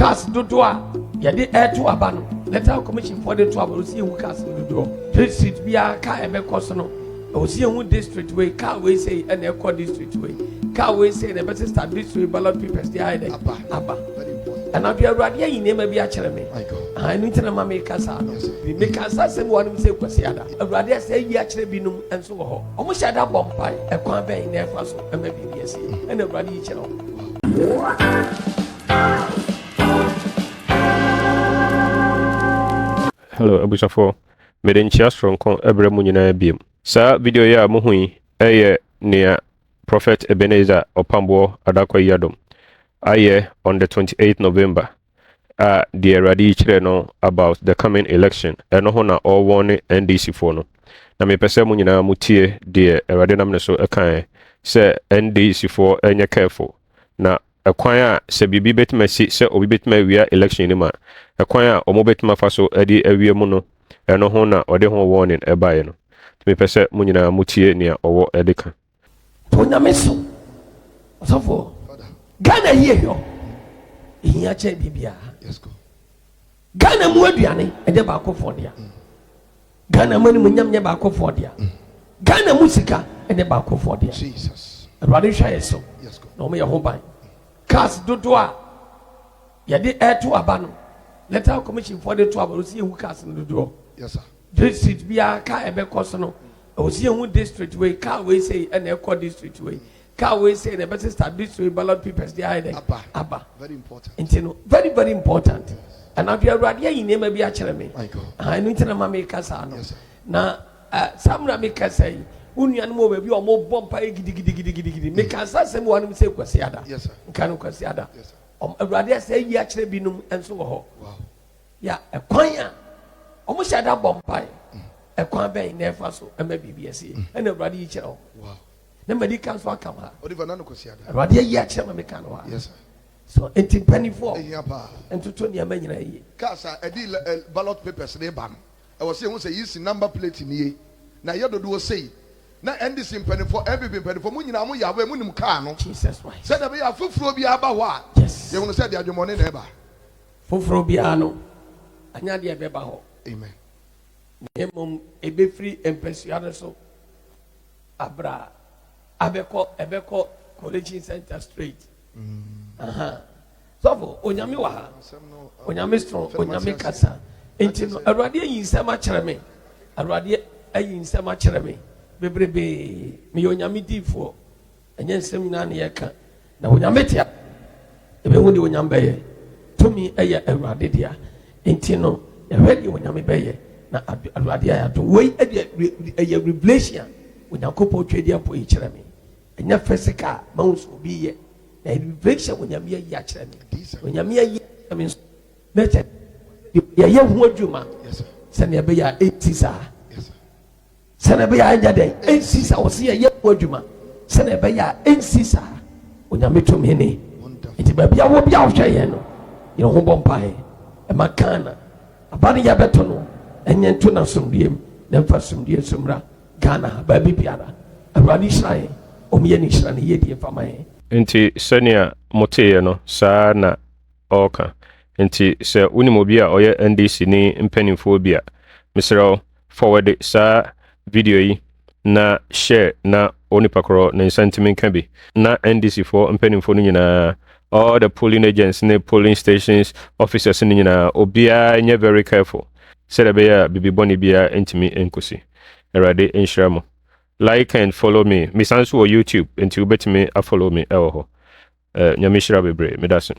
cars dodoa yɛde ɛto aba no Electoral Commission for the to aba osi ehu cars dodoɔ district bia car ɛbɛkɔ so no osi ehu district way car wey say ɛna ɛkɔ district way car wey say na ɛbɛsɛ start district ballot papers dey ayɛ dɛ aba ɛna bi awurade ayi nneɛma bi akyerɛ me ɛnu ntina ma me kasa no bi me kasa sɛ mo wɔn sɛ kwasi ada awurade asɛ ayi akyerɛ binom nso wɔ hɔ ɔmo hyɛ da bɔ mpae ɛkwan bɛn na ɛfa so ɛma bi bi ɛsi ɛna awurade yi kyerɛ Hello, Abusafo. Mede nkyia soronko ebre mu nyinaa biem. Saa video ya mo hu yi eye nea Prophet Ebenezer Opambour Adakwa aye on the 28th November. The Radi chire no about the coming election. Eno ho na all one NDC for no. Na me pese mu nyinaa mutie de Radi nam ne so ekan se NDC for enye careful. Na ekwan a se bibi betima si se obi betima wia election ni ma ekwan a omo betima fa so edi awie mu no eno ho na ode ho warning ebae no me pese mu nyina mutie nia owo edeka onyame so Ghana ye yo ihia che bibia yes go Ghana mu aduane ede ba akofo dia Ghana mani mu nyam nye ba akofo dia Ghana musika ede ba akofo dia Jesus Awurade hwa yeso yes go no me ye ho ban cars dodoa yɛde ɛto aba no Electoral Commission for the to aba osi ehu cars dodoɔ yes sir district bia car ɛbɛkɔ so no osi ehu district way car wey say ɛna ɛkɔ district way car wey say na ɛbɛsɛ start district ballot papers dey ayɛ dɛ aba very important nti no very important and abi awurade ayi nneɛma bi akyerɛ me ɛnu ntina ma me kasa no na samra me kasa yi unuanu mo baabi omo bompa gidi me kasa sem wanu se kwasi ada yes sir nkanu kwasi ada yes sir awurade ase yi akyerɛ binum enso wɔ hɔ wow ya ekwan a omo hyɛ da bompa ekwan bɛn na ɛfa so ɛma bibi ase ɛna awurade yi kyerɛ wow na medical so akam ha odiva nanu kwasi ada awurade yi akyerɛ ma me kan wa yes sir so enti penifo entoto ni ama nyina yi kasa edi ballot papers ne ba no ɛwɔ se hu sɛ yi si number plate ni ye na yɛ dodo sei na NDC mpanifo MPP mpanifo mu nyina mu yawe mu nim kaa no Jesus Christ said be ya foforo bi aba ho a yes ye hu said the adwomone na eba foforo bi ano anya de ebe ba ho amen nemom ebe free empesiado so abra ebeko collation center straight so onyame wa ha onyame strong onyame kasa enti no awurade ayi nsɛm akyerɛ me awurade ayi nsɛm akyerɛ me bebrebe me onyame difo enye nsɛm nyina na yɛka na onyame tia ebe hu de onyame bɛyɛ tumi ɛyɛ awurade dia enti no ɛhwɛ de onyame bɛyɛ na awurade ayɛ to wei ɛyɛ revelation onyankopɔn twedi apo yi kyerɛ me ɛnyɛ physical bounce obi yɛ na revelation onyame ayi akyerɛ me onyame ayi me mɛtɛ yɛyɛ ho adwuma sɛ ne ɛbɛyɛ 80 saa sɛnɛ bɛyɛ anya dɛ ɛnsi sa wɔsi yɛ yɛ adwuma sɛnɛ bɛyɛ ɛnsi sa onyame to me ne nti baabi a wo bi a wohwɛ yɛn no yɛn ho bɔ mpae ɛma Ghana aba ne yɛbɛto no ɛnyɛ nto na somdiem na mfa somdie somra Ghana baabi biara awurade hyira yɛn ɔmyɛ ne hyira ne yɛdie fama yɛn nti sɛnea moteeɛ no saa na ɔɔka nti sɛ wonim obi a ɔyɛ NDC ne mpanimfoɔ bi a mesrɛ forward saa video yi na share na onipakoro na nsantimi nka bi na NDC for mpanimfo no nyinaa all the polling agents ne polling stations officers no nyinaa obia nye very careful said be bibi boni bia ntimi enkosi erade enhyira mo like and follow me misanso on YouTube until betimi follow me ewo ho nyame hyira bebre medase